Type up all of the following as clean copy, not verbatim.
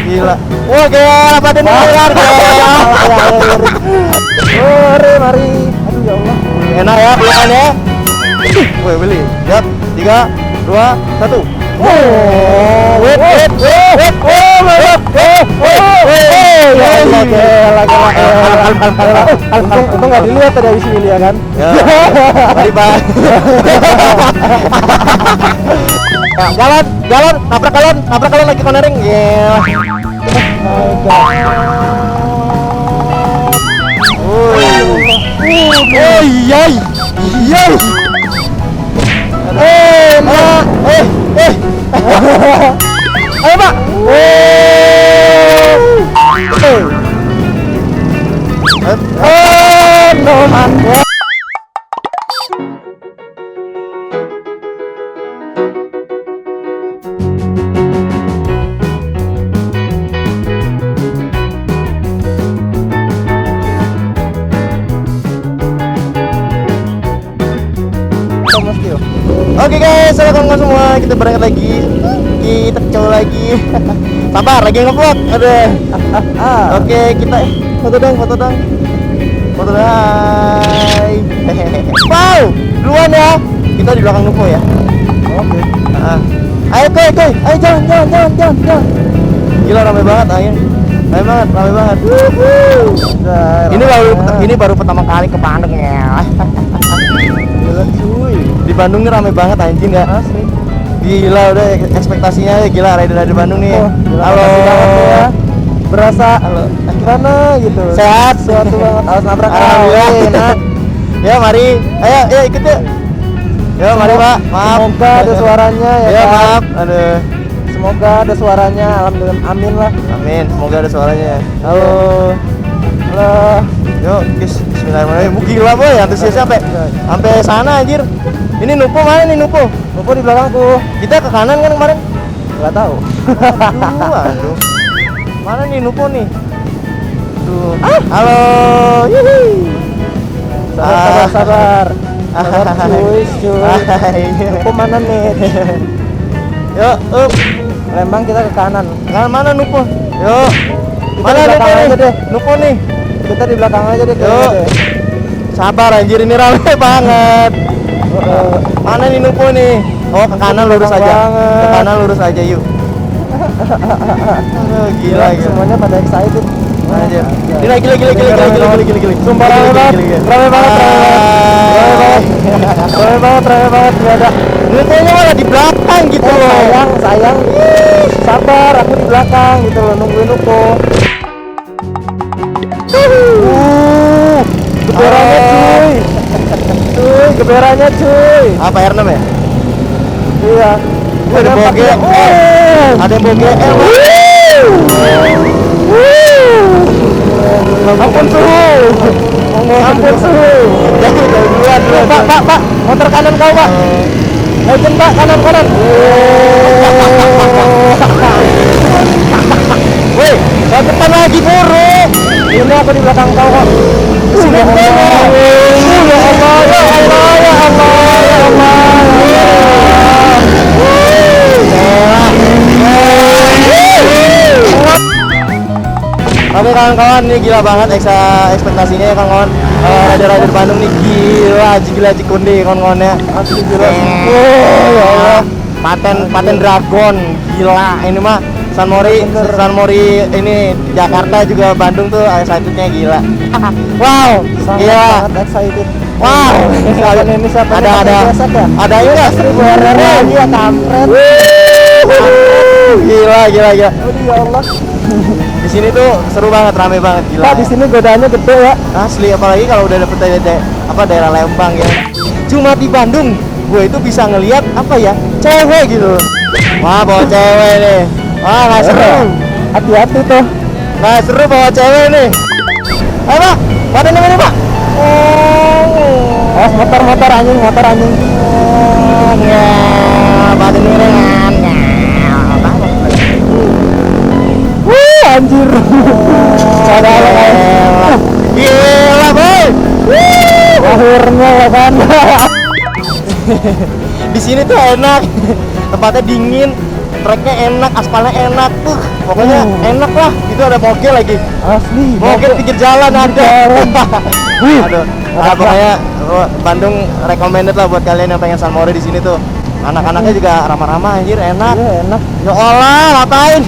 Gila. Oke, pada dengar. Mari. Aduh ya Allah. Enak ya pilihannya. Woi, beli. Siap. 3, 2, 1. Wait. Untung nggak dilihat tadi habis ini ya kan? Ya. Mari Pak. Galon, nabrak galon lagi cornering. Ya. Oh iya. Ayo Pak. No man. Oke guys, halo kawan-kawan semua, kita berangkat lagi. Kita coba lagi. Sabar, lagi nge-vlog. Aduh. Oke, kita foto dong. Foto hai. Wow, duluan ya. Kita di belakang Nupo ya. Oke. Ayo koy. Ayo jalan. Gila ramai banget ayo. Ramai banget. Ini baru pertama kali ke Bandung ya. Gila cuy. Di Bandung nih rame banget anjing nggak? Asli. Gila udah ekspektasinya gila rider Bandung nih. Halo. Ya. Berasa gimana gitu. Sehat banget. Harus nabrak. Alhamdulillah. Enak. Ya mari. Ayo ikut yuk. Ya mari Pak. Maaf. Semoga ada suaranya ya. Ya maaf. Aduh. Semoga ada suaranya. Alhamdulillah. Amin lah. Amin. Semoga ada suaranya. Halo. Yuk, bismillahirrahmanirrahim. Gila boy, antusiasnya sampai sana anjir. Ini Nupo mana nih Nupo? Nupo di belakangku. Kita ke kanan kan kemarin? Enggak tahu. Aduh. Mana nih Nupo nih? Tuh. Halo. Yuhi. Sabar. Cuy. Nupo mana nih? Yuk, Lembang kita ke kanan. Kanan mana Nupo? Yuk. Mana Nupo nih? Nupo nih. Kita di belakang aja deh. Yuk. Sabar anjir, ini rame banget. Mana nih Nupo nih? Oh ke kanan lurus aja. Ke kanan lurus aja yuk. Gila. Semuanya pada excited. Anjir. Gila. Sumpah rame banget. Gak ada. Nuponya malah di belakang gitu loh. Sayang. Sabar, aku di belakang gitu loh, nungguin Nupo. Geberannya cuy. Apa R6 ya? Iya. Ada boge. Ada boge. Ampun suhu. Pak. Motor kanan kau Pak. Motor Pak kanan. Woi, depan lagi buru. Ini aku di belakang kau kok. Ya Allah. Oke kawan-kawan, ini gila banget ekspektasinya ya kawan-kawan. Rider Bandung nih gila Cikunde kawan-kawannya. Asli gila. Ya Allah. Paten Dragon gila ini mah. San Mori ini Jakarta juga Bandung tuh excitednya gila. Wow, gila. Excited. Wow, ini siapa? Ada ini nggak? 1000 RR lagi ya kampret. Gila. Ya Allah. Di sini tuh seru banget, rame banget gila. Pak, di sini godaannya gede ya. Asli, apalagi kalau udah dapet daerah Lembang ya. Cuma di Bandung, gue itu bisa ngelihat cewek gitu. Wah, bawa cewek nih. Wah, nggak seru. Hati-hati tuh. Nggak seru bawa cewek nih. Ayo Pak, pada ini Pak. Motor anjing. Ya, pada ini anjir. Gila boy. Akhirnya ya kan. Di sini tuh enak. Tempatnya dingin. treknya enak, aspalnya enak, pokoknya enak lah. Itu ada moge lagi, Asli. moge pinggir jalan ada. Aduh, pokoknya Bandung recommended lah buat kalian yang pengen sunmore di sini tuh. Anak-anaknya juga ramah-ramah, anjir, enak. Iya, enak. Ya Allah, ngapain?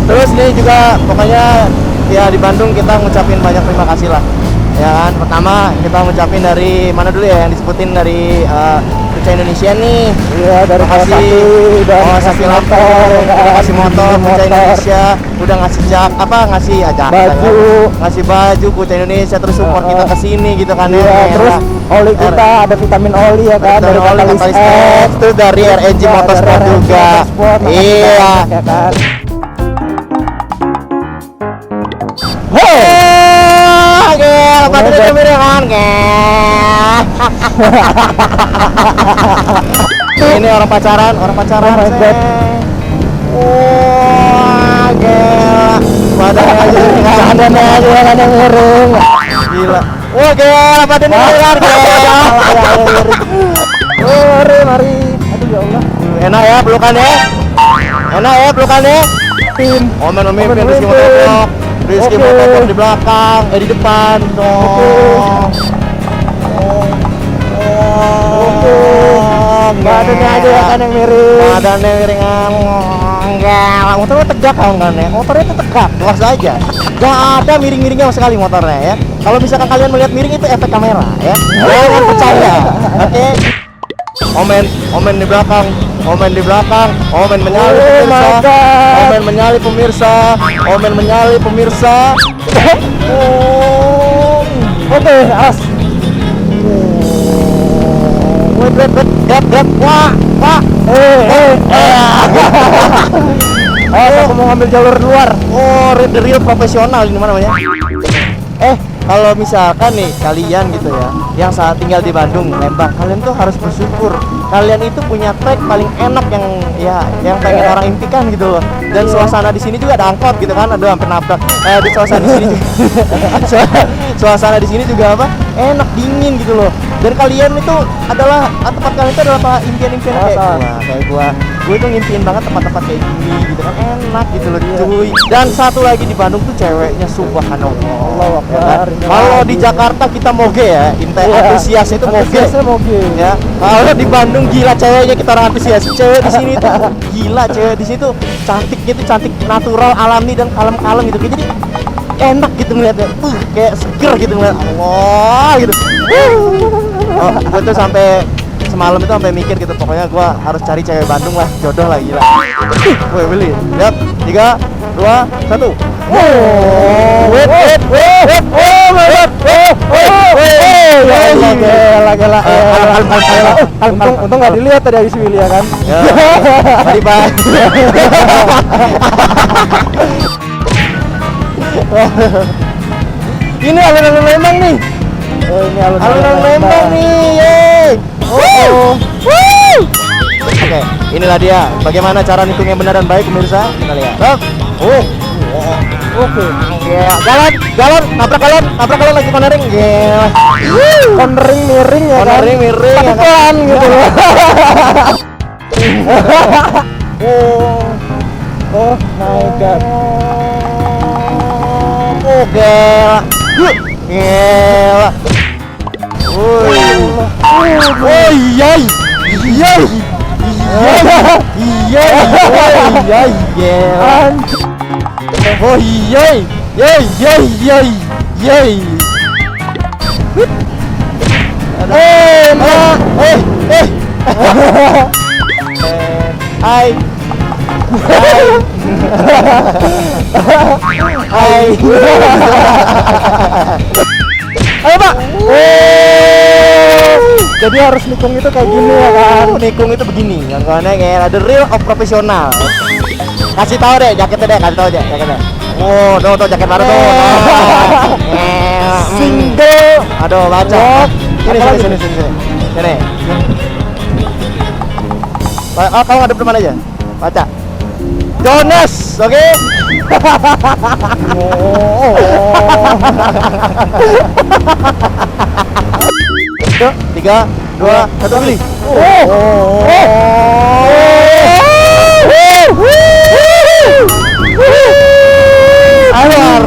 Terus nih juga pokoknya ya di Bandung kita ngucapin banyak terima kasih lah. Ya kan, pertama kita ngucapin dari mana dulu ya, yang disebutin dari Kuca Indonesia nih. Iya, dari Makasih udah ngasih motor, udah ngasih motor Kuca Indonesia, udah ngasih ngasih aja baju, ngasih baju Kuca Indonesia, terus support kita ke sini gitu kan. Iya, ya. terus oli kita ada vitamin oli ya kan, dari Katalis X, itu dari RNG Motorsport juga. Iya. Ya kan. Gel, baterainya miringan, Ini orang pacaran, Oh my God. Wah, gel. Badannya aja kan yang miring. Gila. Wah, gel, badannya miringan, Mari. Aduh ya Allah. Enak ya pelukannya? Enak ya pelukannya? Omen memimpin Rizky Motopok. Rizky Motopok di belakang, di depan dong. Badannya aja ya kan yang miring. Badannya miringan. Enggak, motornya tegak kan ya? Motornya itu tegak, jelas aja. Gak ada miring-miringnya sama sekali motornya ya. Kalau misalkan kalian melihat miring itu efek kamera ya. Jangan percaya. Oke. Omen di belakang, omen menyalip pemirsa, omen menyalip pemirsa, omen menyalip pemirsa. Oke, as. Gap, wah. Aku mau ngambil jalur luar. Oh, the real profesional ini namanya. Kalau misalkan nih kalian gitu ya, yang saat tinggal di Bandung, Lembang, kalian tuh harus bersyukur. Kalian itu punya trek paling enak yang pengen orang impikan gitu loh. Dan suasana di sini juga ada angkot gitu kan, aduh hampir nabrak. Di suasana di sini juga, suasana di sini juga apa? Enak, dingin gitu loh. Dan kalian itu adalah tempat kalian itu adalah impian-impian kayak gua. Gue tuh ngimpiin banget tempat-tempat kayak gini gitu kan, enak gitu loh cuy. Dan satu lagi di Bandung tuh ceweknya subhanallah. Allah Akbar. Kalau di Jakarta kita moge ya, antusias itu moge. Ya. Kalau di Bandung gila ceweknya, kita orang antusias. Cewek di sini tuh gila, cewek di sini tuh cantiknya tuh cantik natural, alami dan kalem-kalem gitu. Jadi enak gitu ngeliatnya. Kayak seger gitu ngeliat. Allah gitu. Gue tuh sampai semalam itu sampai mikir gitu, pokoknya gue harus cari cewek Bandung lah, jodoh lah, gila. Woi beli, lihat, 3, 2, 1. Untung nggak dilihat tadi habis Willy ya kan. Bye. Ini alun-alun Lembang nih. Ini Alun-alun Lembang nih, yeay. Oke, inilah dia. Bagaimana cara ngitung yang benar dan baik pemirsa? Kita lihat. Oke. Jalan, nabrak galon lagi cornering. Cornering miring ya kan. Cornering miring. Tapi pelan gitu. Oh my God. Gila. Ayo Pak. Jadi harus nikung itu kayak gini ya kan. Nikung itu begini, yang kayak ada real of profesional. Kasih tahu deh jaketnya jaketnya. Oh, tuh jaket baru tuh. Single. Aduh, baca. Sini. Sini. Kamu ngadep depan aja. Baca. Jonas, oke? Tuh, 3, 2, 1 pilih. Alar.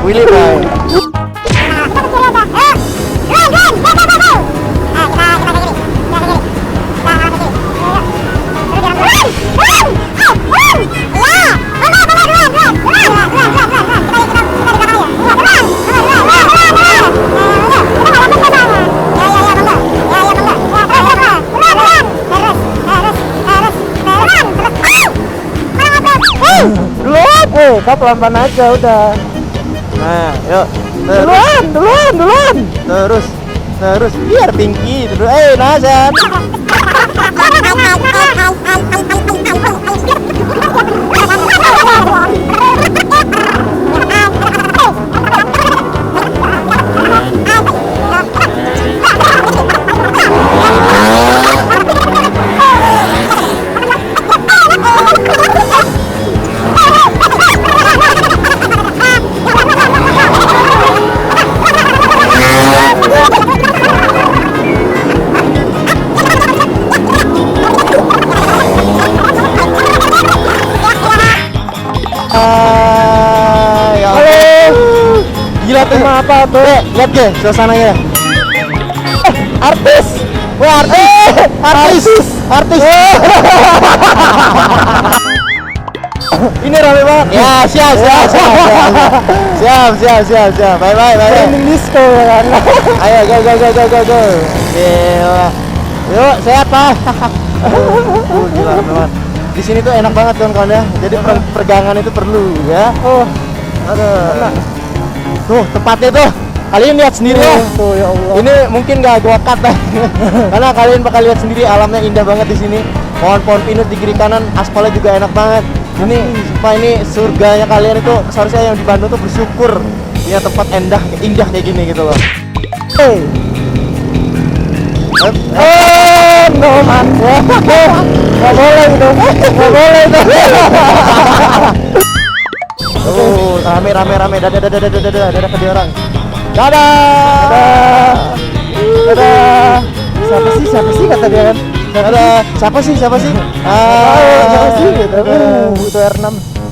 Willy Boy. Kau pelan-pelan aja udah. Nah, yuk. Duluan. Terus biar Pinky terus. Nazan. Gila tuh apa tuh? Lihat ke suasananya. Artis. Wah, artis. Ini rame banget. Ya, siap. Bye. Training disco ya kan. Ayo, go. Gila. Yuk, sehat, Pak. Gila banget. Di sini tuh enak banget kawan-kawan ya. Jadi peregangan itu perlu ya. Aduh. Tuh, tempatnya tuh. Kalian lihat sendiri ya. Tuh ya Allah. Ini mungkin gak gua cut karena kalian bakal lihat sendiri alamnya indah banget di sini. Pohon-pohon pinus di kiri kanan, aspalnya juga enak banget. Ini surganya kalian itu seharusnya yang di Bandung tuh bersyukur punya tempat indah kayak gini gitu loh. No man. Gak boleh itu. Rame. Dadah ke dia orang. Dadah. Siapa sih kata dia kan? Dadah. Siapa sih? Siapa sih gitu. Itu R6.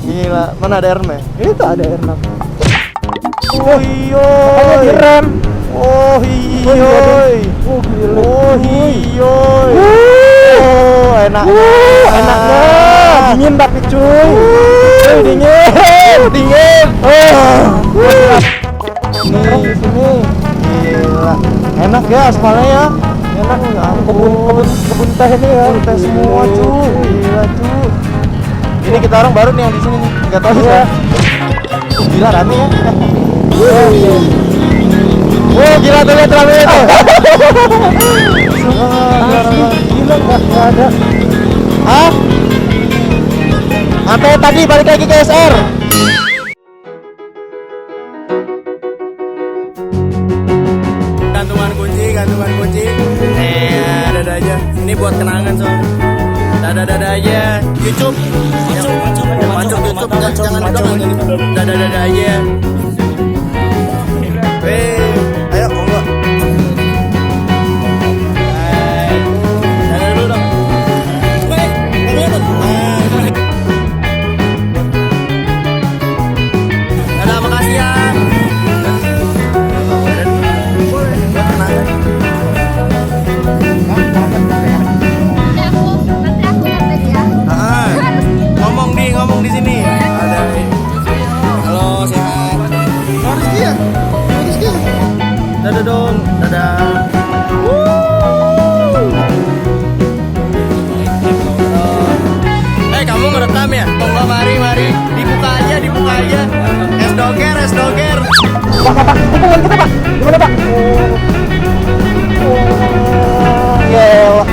Gila, mana ada R6 ya? Itu ada R6. Oh iya. Makanya direm. Oh iya. Enak. Dingin tapi cuy. Dingin. Nongkrong di sini. Gila. Enak ya aspalnya ya. Enak kebun teh ini ya. Kebun teh semua cuy. Gila cuy. Ini kita orang baru nih yang di sini nih. Enggak tahu ya. Gila rame ya. Gila tuh lihat rame itu. Gila enggak ada. Hah? Sampai tadi balik lagi ke SR. Gantungan kunci. Dada aja. Ini buat kenangan soalnya. Dada aja. YouTube. Macok YouTube. Jangan didorong. Dada aja. Ayo monggo. Dada dulu dong. Dada makasih ya. Ngomong di sini. Ada. Halo, sehat. Rizky ya? Dadah dong. Dadah. Kamu ngerekam ya? Monggo mari. Dibuka aja. Es doger. Pak, hubungan kita Pak. Gimana Pak? Gila.